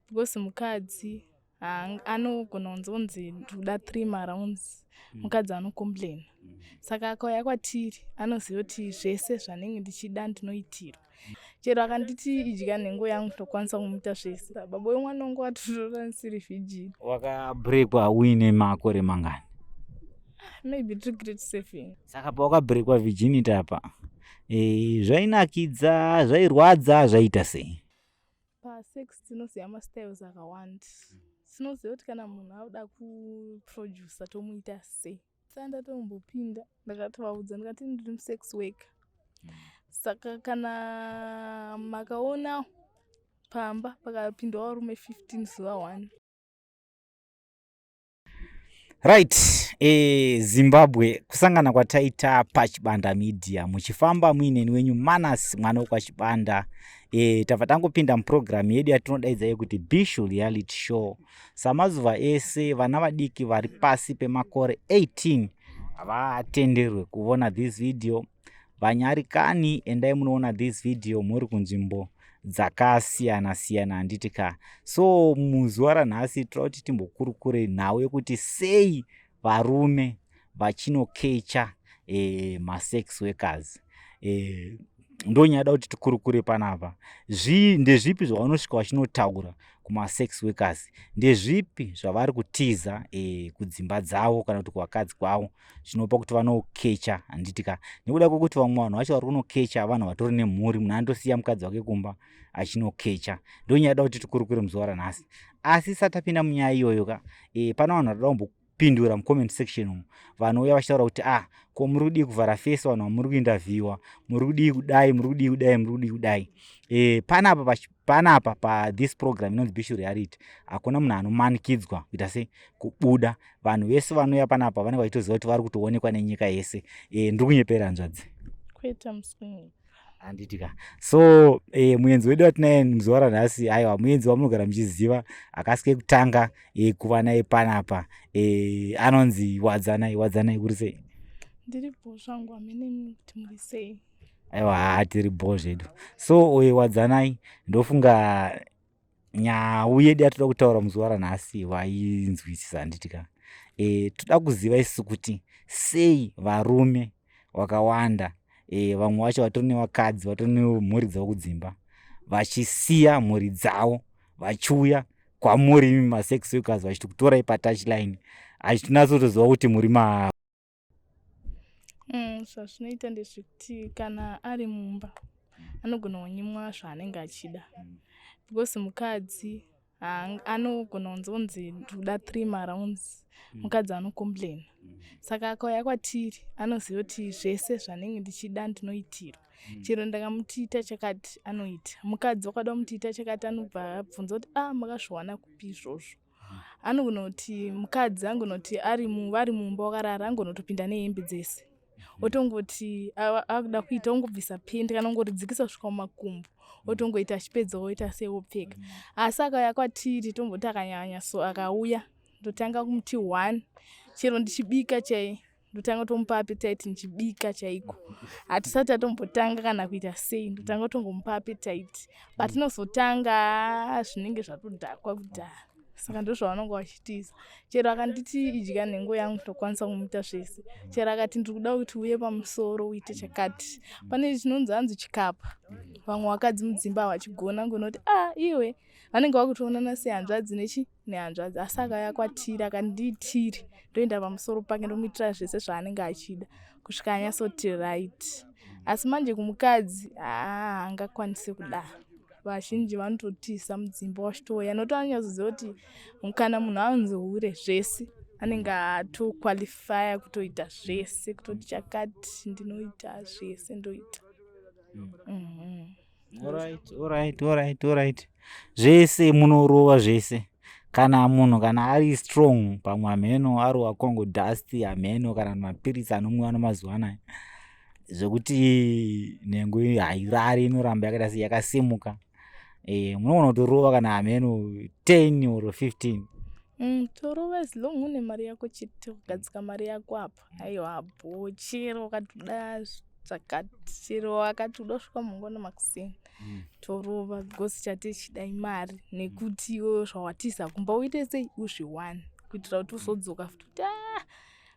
because mukadzi anogona kunzonzi ndoda 3 marounds. Mukadzi anocomplain. Saka akauya kwatiri anoziva kuti zvese zvanenge ndichida ndinoitirwa. Chero akanditi idya nhengo yangu ndokwanisa kumuita zvese. Baba wemwana wangu watotora ndisiri virgin. Wakabreakwa uine makore mangani? Maybe 3 grade 7. Saka pawakabreakwa virginity apa zvainakidza, zvairwadza, zvaita sei? Pasex tinoziva mastyles akawanda. Tinoziva kuti kana munhu auda kuproducer tomuita sei. Saka ndatombopinda ndakatovaudza ndikati ndiri musex worker. Saka kana makaona pamba pakapindwa varume 15 zuva 1. Right, Zimbabwe, kusangana kwataita paChibanda Media, muchifamba muineni wenyu Manas mwana wekwachibanda. Tabva tangopinda muprogramu yedu yatinodaidza yekuti Bishu Reality Show. Samazuva ese vana vadiki vari pasi pemakore 18 havatenderwe kuona this video. Vanyarikani endai munoona this video muri kunzvimbo dzakasiyana siyana handitika. So muzuva ranhasi tinoda kuti timbokurukure nhau yekuti sei varume vachinokecha masex workers. Ndonyada kuti tikurukure panapa. Ndezvipi zvavanosvika vachinotaura kumasex workers? Ndezvipi zvavari kutiza kudzimba dzavo kana kuti kuvakadzi kwavo zvinopa kuti vanokecha handitika. Nekuda kwekuti vamwe vanhu vacho vari kunokecha vanhu vatori nemhuri, munhu andosiya mukadzi wake kumba achinokecha. Ndonyada kuti tikurukure muzuva ranhasi. Asi satapinda munyaya iyoyo pana vanhu varikuda kumbopindura mucomment section umu. Vanouya vachitaura kuti ko muri kudii kuvhara face vanhu vamuri kuinterviewa, muri kudii kudai, muri kudii kudai, muri kudii kudai. Panapa pa this program inonzi Bishu Reality hakuna munhu anomanikidzwa kuita sei kubuda. Vanhu vese vanouya panapa vanenge vachitoziva kuti vari kutoonekwa nenyika yese. Ndiri kunyepera hanzvadzi? Kwete musungu. Handitika. So muenzi wedu watinaye muzuva ranhasi, aiwa muenzi wamunogara muchiziva akasike kutanga kuva naye panapa. Anonzi Wadzanai kuri sei? Ndiri bhozvangu hamene kuti muri sei? Aiwa tiri bho zvedu. So Wadzanai, ndofunga nyau yedu yatoda kutaura muzuva ranhasi wainzwisisa handitika. Toda kuziva isu kuti sei varume wakawanda, vamwe vacho vatori nevakadzi, vatori nemhuri dzavo kudzimba, vachisiya mhuri dzavo vachiuya kwamuri masex workers vachiti kutorai patouchline achitinatsotoziva kuti muri zvazvinoita ndezvekuti kana ari mumba anogona kunyimwa zvaanenge achida. Because mukadzi anogona kunzonzi ndoda 3 marounds. Mukadzi anocomplain. Saka akauya kwatiri anoziva kuti zvese zvanenge ndichida ndinoitirwa. Chero ndakamutiita chakati anoita. Mukadzi wakada kumutiita chakati anobva abvunza kuti makazviwana kupi izvozvo. Anogona kuti mukadzi angona kuti vari mumba wakarara angona kutopinda nehembe dzese. Otongoti akuda kuita ongobvisa pende kana ongoridzikisa kusvika mumakumbo. Otongoita achipedza oita seopfeka. Asi akauya kwatiri tomboti akanyanya so akauya ndotanga kumuti 1. Chero ndichibika chai ndotanga tomupa appetite ndichibika chaiko. Hatisati atombotanga kana kuita sei, ndotanga tongomupa appetite. Patinozotanga zvinenge zvatodhakwa kudhara. Saka ndozvavanenge vachitiza. Chero akanditi idya nhengo yangu ndokwanisa kumuita zvese. Chero akati ndiri kuda kuti uye pamusoro uite chakati. Pane chinonzi hanzi chikapa. Vamwe vakadzi mudzimba havachigona ngonoti iwe vanenge vakutoonana sehanzvadzi nehanzvadzi. Asi akauya kwatiri akandiitiri ndoenda pamusoro pake ndomuitira zvese zvaanenge achida kusvika anyatsoti right. Asi manje kumukadzi haangakwanisi kudaro. Vazhinji vanototiza mudzimba wachitouya nokuti vanonyazoziva kuti kana munhu anzi hure zvese anenge atoqualifya kutoita zvese, kutoti chakati ndinoita zvese ndoita. Alright. Zvese munorova zvese. Kana munhu kana ari strong pamwe hameno ari wakongo dust hameno kana mapirisi anomwiwa namazuva anaya zvekuti nhengo hairari inoramba yakaita seyakasimuka. Munogona kutorova kana hameno 10 or 15. Torova as long une mari yako chete kugadzika mari yako apa. Aiwa bho chero wakatoda zvakati chero wakatoda kusvika mungona makuseni. torova because chatichida imari nekutiwo zvawatiza kumba uite sei uzviwane kuitira kuti uzodzoka futi kuti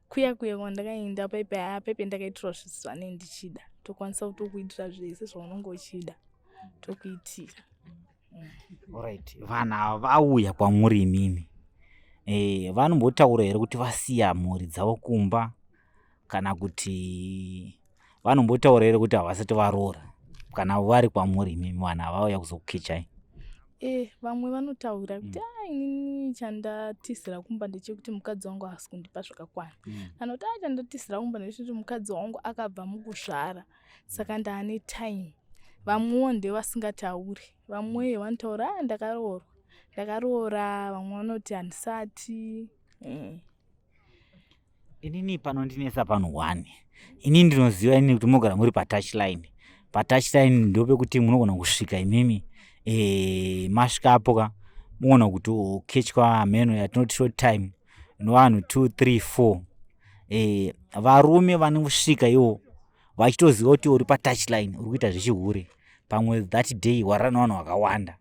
kuya kwandakaenda paipe ndakaitirwa zvisi zvanenge ndichida tokwanisa kutokuitira zvese zvaunenge uchida tokuitira. Alright, vana vauya kwamuri imimi vanombotaura here kuti vasiya mhuri dzavo kumba kana kuti vanombotaura here kuti havasati varoora kana vari kwamuri imimi vana vauya kuzokukechai? Vamwe vanotaura kuti inini chandatisira kumba ndechekuti mukadzi wangu haasi kundipa zvakakwana kana kuti chandatisira kumba ndechekuti mukadzi wangu akabva mukuzvara saka ndaane time. Vamwewo ndevasingatauri, vamwe vanotaura ndakaroora, vamwe vanoti handisati. Inini panondinesa pano 1 ini ndinoziva ini kuti munogara muri patouchline. Patouchline ndopekuti munogona kusvika imimi masvikapo ka muona kuti ukechwa meno yatinoti short time vanhu 2 3 4 varume vanosvika ivo vachitoziva kuti uri patouchline uri kuita zvechihure pamwe that day warara nevanhu vakawanda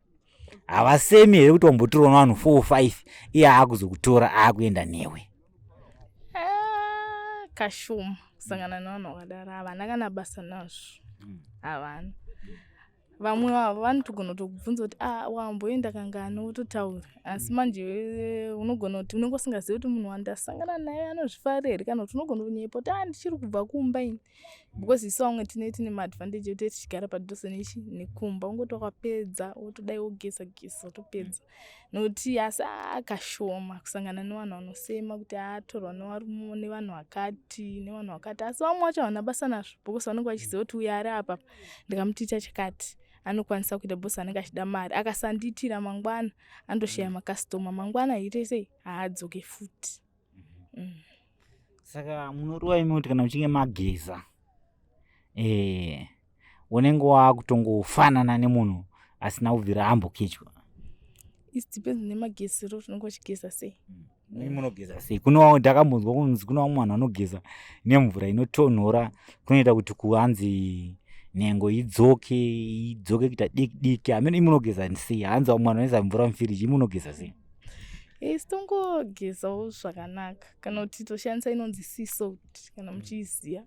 havasemi here kuti wambotorwa nevanhu 4 5 iye akuzokutora akuenda newe. Kashoma kusangana nevanhu vakadaro havana kana basa nazvo havana. Vamwe vavo vanotogona kutokubvunza kuti wamboenda kangani wototaura asi manje unogona kuti unenge usingazivi kuti munhu wandasangana naye anozvifarira here kana kuti unogona kunyepa ndichiri kubva kumba ini because isu vamwe tine maadvantage ekuti tichigara padhuze nekumba ungoti wakapedza wotodai wogeza wotopedza nokuti asi akashoma kusangana nevanhu vanosema kuti atorwa nevanhu vakati asi vamwe vacho havana basa nazvo because vanenge vachiziva kuti uyo ari apa ndikamuticha chakati anokwanisa kuita bhosi anenge achida mari akasandiitira mangwana andoshaya makastoma mangwana aite sei haadzoke futi. Saka munoriwa imi kuti kana muchinge mageza unenge wakutongofanana nemunhu asina kubvira ambokechwa? It depends nemagezero unenge wachigeza sei. Munogeza sei? Ndakambonzwa kunzi kuna vamwe vanhu vanogeza nemvura inotonhora kunoita kuti kuhanzi nhengo idzoke kuita diki diki. Amene munogeza sei? Hanzi vamwe vanhu vanoisa mvura mufiriji, munogeza sei? Sitongogezawo zvakanaka kana kuti toshandisa inonzi sea salt kana muchiiziya.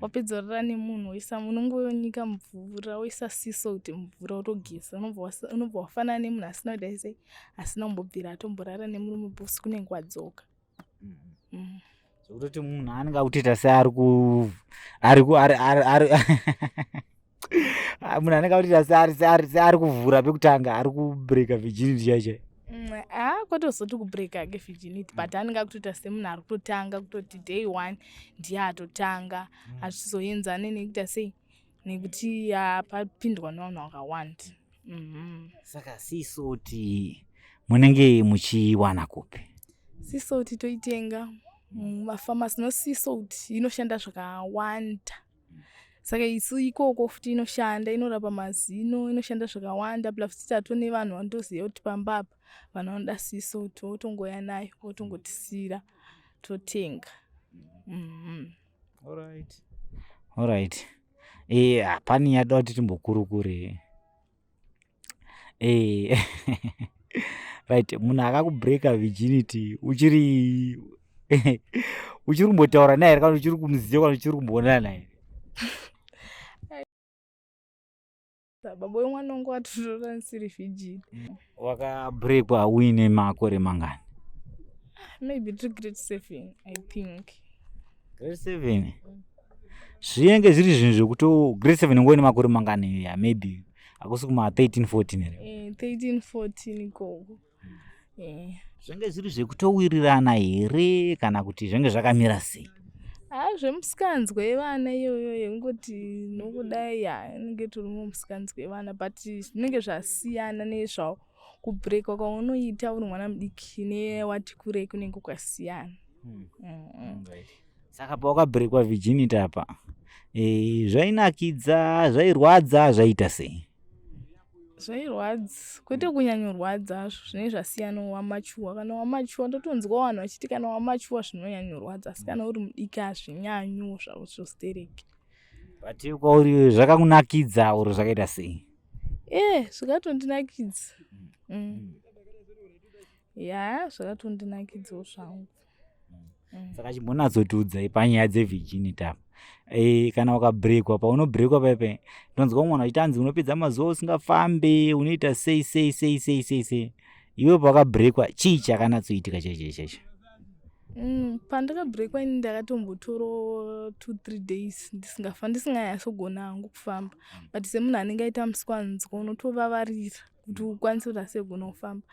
Wapedza rara nemunhu woisa unongonyika mvura woisa sea salt mvura wotogeza unobva wafanana nemunhu asina kudai sei asina kumbobvira atomborara nemurume bhosi kunenge kwadzoka. Zvekutoti munhu anenge akutoita seari munhu anenge akutoita seari kuvhura pekutanga ari kubreka virginity chaichai. Kwatozoti kubreka virginity but anenge akutoita semunhu ari kutotanga kutoti day 1 ndiye atotanga achizoenzane nekuita sei nekuti papindwa nevanhu vakawanda. Saka sea salt munenge muchiwana kupi? Sea salt toitenga mumafamasi no sea salt inoshanda zvakawanda. Saka isu ikoko futi inoshanda inorapa mazino inoshanda zvakawanda plus titato nevanhu vanotoziva kuti pambapa vanhu vanoda sea salt wotongoya nayo wotongotisira totenga. Alright. Hapani yada kuti timbokurukure. Right, munhu akakubreka virginity uchiri kumbotaura naye kana uchiri kumuziva kana uchiri kumboonana naye? Baba wemwana wangu watotora nsiri virgin. Wakabrekwa uine makore mangani? Maybe to grade 7 I think. Grade 7? Zvinenge zviri zvinhu zvekuti grade 7 ngoine makore mangani maybe hakusi kuma 13 14 here? 13 14 ikoko. Zvenge zviri zvekutowirirana here kana kuti zvenge zvakamira sei? Zvemusikanzwe vana iyoyo yengoti nokudai inenge turimo musikanzwe vana but zvinenge zvasiyana nezvao kubreka kwaunoita uri mwana mudiki newati kurei kunenge kwasiyana. Saka pawakabrekwa virginity apa zvainakidza, zvairwadza, zvaita sei? Zvairwadza kwete kunyanyorwadza zvinenge zvasiyana wamachuwa. Kana wamachuwa ndotonzwa vanhu vachiti kana wamachuwa zvinonyanyorwadza asi kana uri mudiki hazvinyanyo zvauzostereki. But kwauri zvakakunakidza uri zvakaita sei? Zvakatondinakidza. Ya, zvakatondinakidzawo zvangu. Saka chimbonatsotiudzai panyaya dzevirginity apa. Kana ukabreakwa paunobreakwa paipai ndonzwa mwana achitanzi unopedza mazuva usingafambe unoita sei. Iwe pakabreakwa chii chakanatsoitika chaicho? Pandakabreakwa ini ndakatombotorawo 2-3 days ndisinganyatsogona hangu kufamba, but semunhu anenge aita musikwanzwa unotovavarira kuti ukwanise kuti asegona kufamba.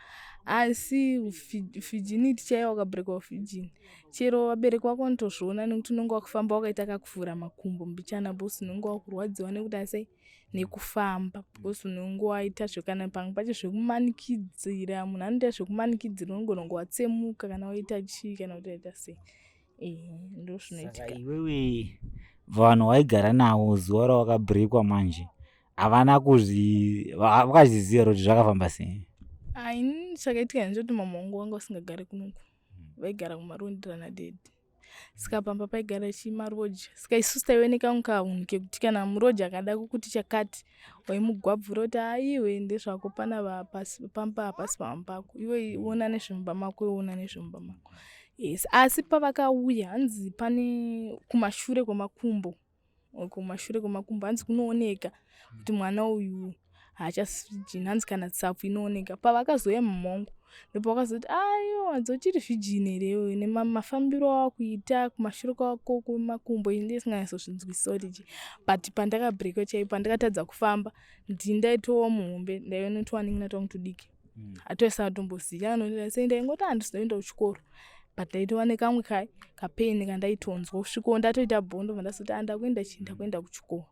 Asi virginity chaiyo, ukabreakwa virgin, chero vabereki vako vanotozviona nekuti unenge wakufamba wakaita kakuvhura makumbo mbichana, because unenge wakurwadziwa nekuti asai nekufamba, because unenge waita zvekana pamwe pacho zvekumanikidzira, munhu anoita zvekumanikidzira unogona kunge watsemuka kana waita chii kana kuti waita sei. Ndozvinoitika. Saka iwewe vanhu waigara navo zuva rawakabreakwa manje vakazviziva kuti zvakafamba sei? Ini chakaitika ndechoti mama wangu wanga usingagari kunoku, vaigara kumarondirana dedi, saka pamba paigara chimaroja, saka isusu taioneka kamwe kahunhu kekuti kana muroja akada kukuti chakati waimugwabvura kuti iwe ndezvako pana pamba hapasi pamba pako, iwe ona nezvemumba mako, iwe ona nezvemumba mako. Yes, asi pavakauya hanzi pane kumashure kwemakumbo hanzi kunooneka kuti mwana uyu haachasi virgin, hanzi kana tsapu inooneka. Pavakazouya mama wangu ndopavakazoti aiwa dzochiri virgin here iwe, nemafambiro awakuita kumashure kwako kwemakumbo ini ndisinganyatsozvinzwisisa kuti chii. But pandakabreakwa chaipo, pandakatadza kufamba ndaitowa muhombe, ndaionetiwa nin'ina wangu tudiki, hatoisa atomboziva anoita sei, ndaingoti handisizoenda kuchikoro, but ndaitova nekamwe kapeni kandaitonzwa kusvikawo ndatoita bhondo ndazoti ndakuenda chii, ndakuenda kuchikoro.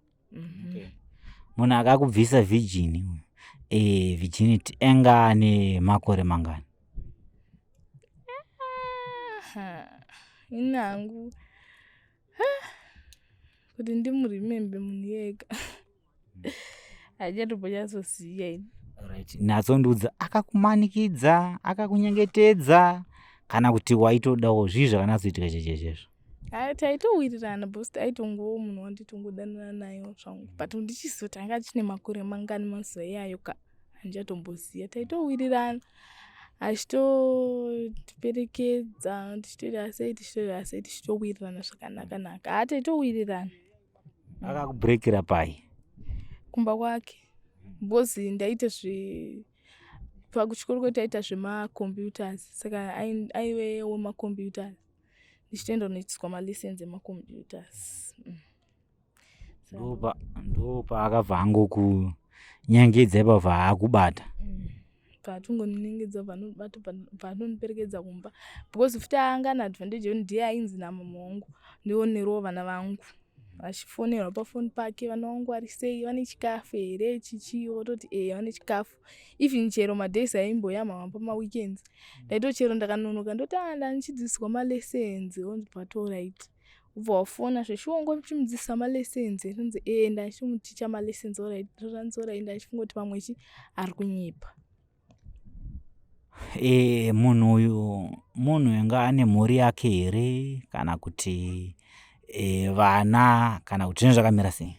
Munhu akakubvisa virginity enga ane makore mangani? Ini hangu kuti ndimurimembe munhu yega hachatombonyatsoziva ini. Natsondiudza, akakumanikidza, akakunyengetedza kana kuti waitodawo zvii zvakanatsoitika chaizvozvo? Taitowirirana because taitongowo munhu wanditongodanana naye zvangu, but ndichizoti anga chine makore mangani mazuva iyayo ka handichatomboziva. Taitowirirana achitotiperekedza tichitoita sei tichitowirirana zvakanaka. Taitowirirana. Akakubreakira pai? Kumba kwake, because ndaita pakuchikoro kwedu taiita zvemacomputers, saka aive wemacomputers, ndichitoenda kunoitiswa malessons emacomputers. Ndopa akabva angokunyengedza ipapo haakubata? Patongoningedza panoniperekedza kumba, because futi anga neadvantage yekuti ndiye ainzi namama wangu ndionerewo vana vangu, vachifonerwa pafoni pake, vana vangu vari sei, vane chikafu here, chichi, ototi vane chikafu. Even chero madays aimboya mama pamaweekends, ndaito chero ndakanonoka ndoti ndanichidzidziswa malessons, onzi but alright, ubva wafona zveshuwa chimudzidzisa malessons, tonzi ndachitomuticha malessons, alright, zvanzi alright, ndachifungoti pamwe ari kunyepa. Munhu uyu anga ane mhuri yake here kana kuti vana kana kuti zvinhu zvakamira sei?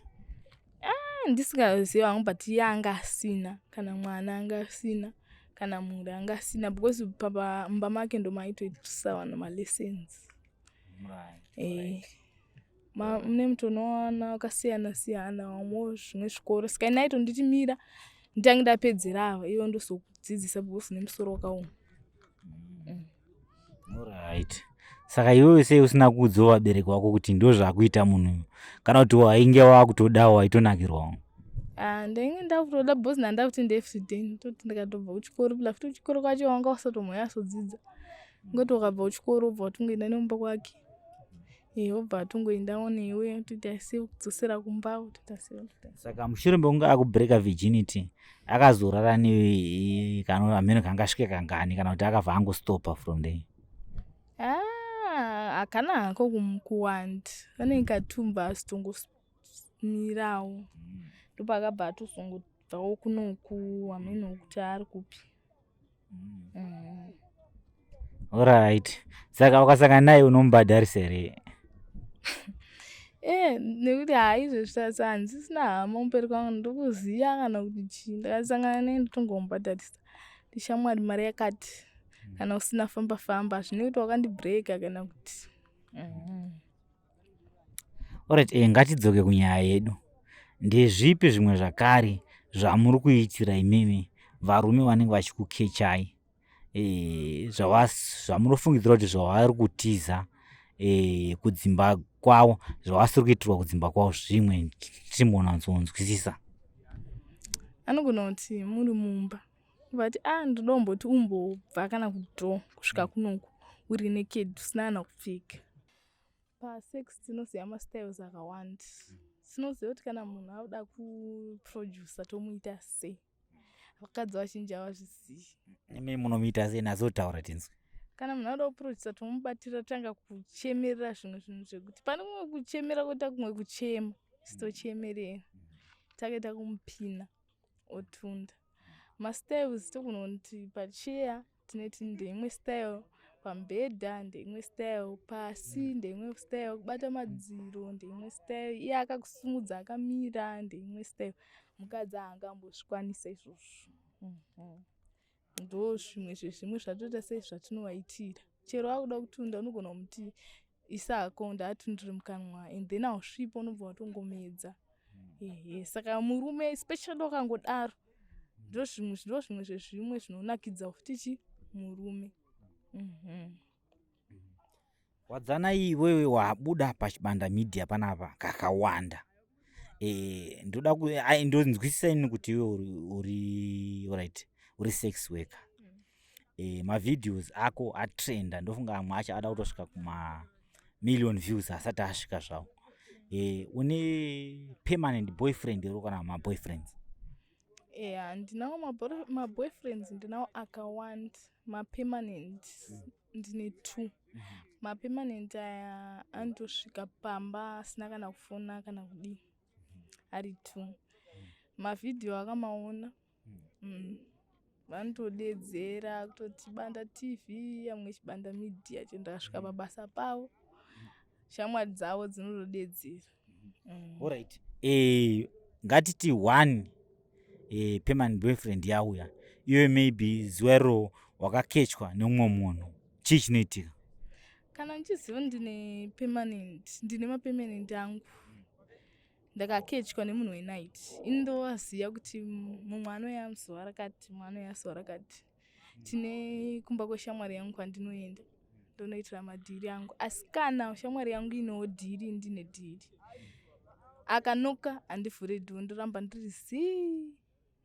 Ndisingazivi hangu, but iye anga asina, kana mwana anga asina, kana mhuri anga asina, because mumba make ndomaitoitisa vanhu malessons. Mune mutonowana wakasiyana vamwewo zvimwe zvikoro, saka ini aitonditi mira nditange ndapedzera ava iwe ndozokudzidzisa because nemusoro wakaoma. Alright. Saka iwewe sei usina kuudzawo vabereki vako kuti ndozvakuita munhu, kana kuti wainge wakutodawo waitonakirwawo? Ndainge ndakutoda because ndanda kuti ndeftoday ndototi ndikatobva kuchikoro, pila futi kuchikoro kwacho wanga usatomhonyatsodzidza, ngoti wakabva kuchikoro wobva watongoenda nemumba kwake, wobva watongoendawo newe toita sei kudzosera kumba. Saka mushure mekunge akubreaka virginity akazorara newe hameno kangasvike kangani kana kuti akabva angostopa from there? Hakana hako kuwanda, pane katumba asitongomirawo, ndopakabva atozongobvawo kunoku, hameno kuti ari kupi. Alright. Saka wakasangana naye unomubhadharisa here? nekuti izvezvi sasa handisina hama umberi kwangu ndokuziya kana kuti chii. Ndakasangana naye ndotongomubhadharisa ndishamwari mari yakati kana usina famba hazvine kuti wakandibreaka kana kuti Alright, ngatidzoke kunyaya yedu. Ndezvipi zvimwe zvakare zvamuri kuitira imimi varume vanenge vachikukechai zvamunofungidzira kuti zvavari kutiza kudzimba kwavo zvavasiri kuitirwa kudzimba kwavo zvimwe tichimbonyatsonzwisisa? Anogona kuti muri mumba but ndodomboti umbobva kana kudhoo kusvika kunoku uri naked usina kana kupfeka. Pasex tinoziva mastyles akawanda. Tinoziva kuti kana munhu akuda kuproducer tomuita sei. Vakadzi vazhinji havazvizivi. Imi munomuita sei? Nazotaura tinzwe. Kana munhu akuda kuproducer tomubatira totanga kuchemerera zvimwe zvinhu zvekuti pane kumwe kuchemera kuita kumwe kuchema sitochemerera takaita kumupina otunda. Mastyles togona kuti pacheya tinoti ndeimwe style, pamubhedha ndeimwe style, pasi ndeimwe style, kubata madziro ndeimwe style, iye akakusumudza akamira ndeimwe style. Mukadzi haangambozvikwanisa izvozvo. Ndo zvimwe zvezvimwe zvatoita sei zvatinovaitira. Chero akuda kutunda unogona kumuti isako ndaatundire mukanwa and then hausvipa unobva watongomedza. Saka murume especially wakangodaro ndo zvimwe zvezvimwe zvinonakidza futi murume. Wadzana iwewe wabuda pachibanda media panapa kakawanda. Ndonzwisisa ini kuti iwe uri sex worker. Mavideos ako atrenda ndofunga amwe acho ada kutosvika kuma million views asati asvika zvawo. Une permanent boyfriend ero kana maboyfriends? Ndinawo maboyfriends ndinawo akawanda. Mapermanent ndine 2. Mapermanent aya andosvika pamba asina kana kufona kana kudii ari 2. Mavideo akamaona vanotodedzera kutoti banda TV amwe chibanda media ndakasvika pabasa pavo shamwari dzavo dzinotodedzera. Alright. Ngatiti 1 permanent boyfriend yauya iwe maybe zuwero wakakechwa nemumwe munhu chii chinoitika? Kana ndichiziva ndine mapermanent angu ndakakechwa nemunhu wenight indowaziva kuti mumwe anouya zuva rakati mumwe anouya zuva rakati tine kumba kweshamwari yangu kwandinoenda ndonoitira madhiri angu. Asi kana shamwari yangu inewo dhiri ndine dhiri akanoka handivhure dhoo ndoramba ndiri zii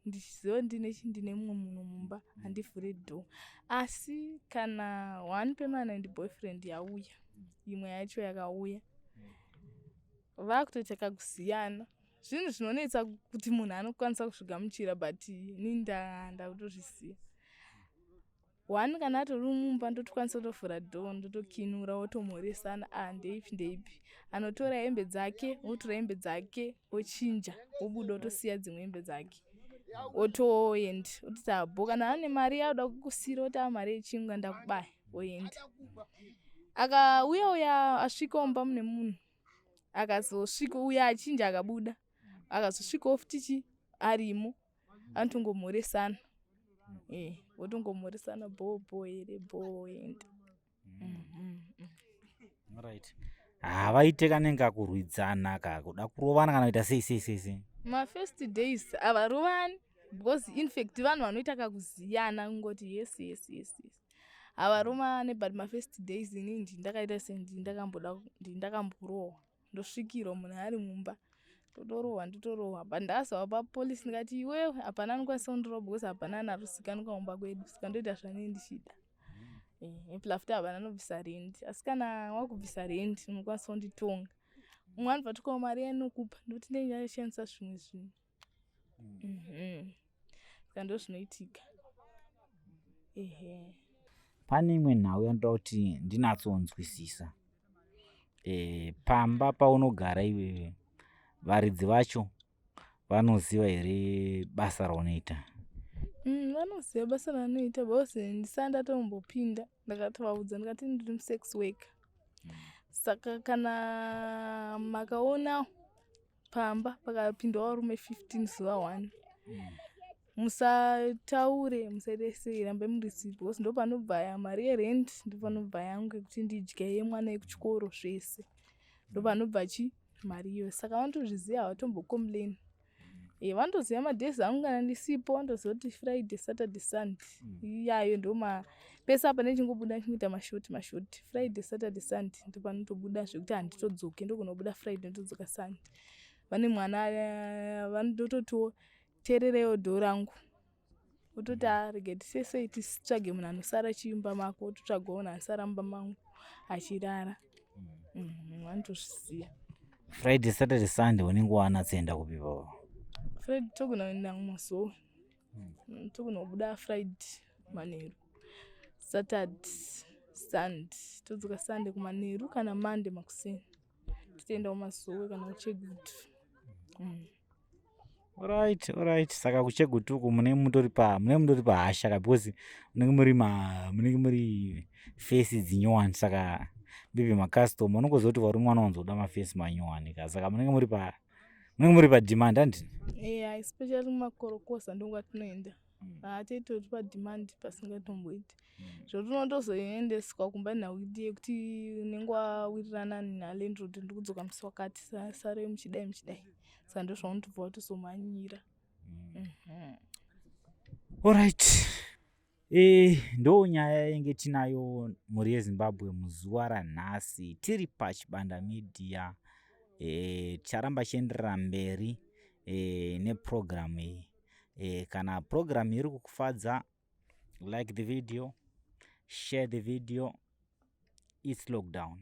ndichiziva ndine mumwe munhu mumba handivhure dhoo. Asi kana 1 permanent boyfriend yauya imwe yacho yakauya vakutoita kuziyana zvinhu zvinonetsa kuti munhu anokwanisa kuzvigamuchira but ini ndakutozviziva. 1 kana atori mumba ndotokwanisa kutovhura dhoo ndotokinura wotomhoresana ndeipi anotora hembe dzake wotora hembe dzake ochinja obuda otosiya dzimwe hembe dzake otoenda otiti abo kana ane mari yakuda kukusira oti mari yechingwa ndakubaya oenda. Akauya uya asvika mumba mune munhu akazosvika uya achinja akabuda akazosvikawo futi arimo anotongomhoresana votongomhoresana bho here bho enda. Right. Havaite kanenge kurwidzana kuda kurovana kana kuita sei? Ma-first days havarovani because in fact vanhu vanoita kakuziyana kungoti yes. Havarovani but ma-first days ini ndindakaita sendindakamborohwa ndosvikirwa munhu ari mumba ndotorohwa but ndazova papolisi ndikati iwewe hapana anokwanisa kundirohwa because hapana naruzikanwa kumba kwedu saka ndoita zvanei ndichida. Plafuti havana nobvisa rendi asi kana wakubvisa rendi unokwanisa kunditonga. Mumwe anobva tokawo mari yanokupa ndokuti ndenyashandisa zvimwe zvinhu. Saka ndozvinoitika. Pane imwe nhau yandoda kuti ndinatsonzwisisa. Pamba paunogara iwewe varidzi vacho vanoziva here basa raunoita? Vanoziva basa ranoita because ndisati ndatombopinda ndakatovaudza ndikati ndiri musex worker Saka kana makaona pamba pakapindawo rume 15 zuva 1 musataure, musaite rambe murisive because ndo panobva ya mari yerent, ndo panobva yangu yekuti ndidya yemwana yekuchikoro zvese, ndo panobva chi mari iyo. Saka vanotozviziva havatombokomplaini. Vandoziva madhezi angu kana ndisipo, vandoziva kuti Friday, Saturday, Sunday iyayo ndo pese apa ndichingobuda ndichingoita mashoti. Friday, Saturday, Sunday ndo panotobuda zvekuti handitodzoki, ndokunobuda Friday ndotodzoka Sunday. Vane mwana vanototiwo teerereiwo dhoo rangu, wototi rege tisese tisitsvage munhu anosara chiimba mako, wototsvagawo munhu anosara mumba mangu achirara. Vanotozviziva. Friday, Saturday, Sunday unenge wanatsoenda kupi baba? Friday togona kuenda kumazowe, togona kubuda Friday manheru, Saturday, Sunday todzoka Sunday kumanheru kana Monday makuseni totoenda kumazowe kana kuChegutu. Alright. Saka kuChegutu munenge mutori pahasha because munenge muri face dzinyowani, saka maybe makastoma unongoziva kuti vari mwana wanzoda mafesi manyowani ka, saka munenge muri pademand handi? Especially mumakorokosa ndongatinoenda. Haataitori pademand pasingatomboiti. Zvotonotozoendeswa kumba nhawiti yekuti unenge wawirirana nalandlord ndiri kudzoka musi wakati, sarei muchidai. Saka ndozvaunotobva watozomhanyira. Alright. Ndo nyaya yenge tinayo mhuri yeZimbabwe muzuva ranhasi tiri paChibanda Media. Ticharamba chienderera mberi neprogramu iyi. Kana programu iri kukufadza, like the video, share the video. It's lockdown.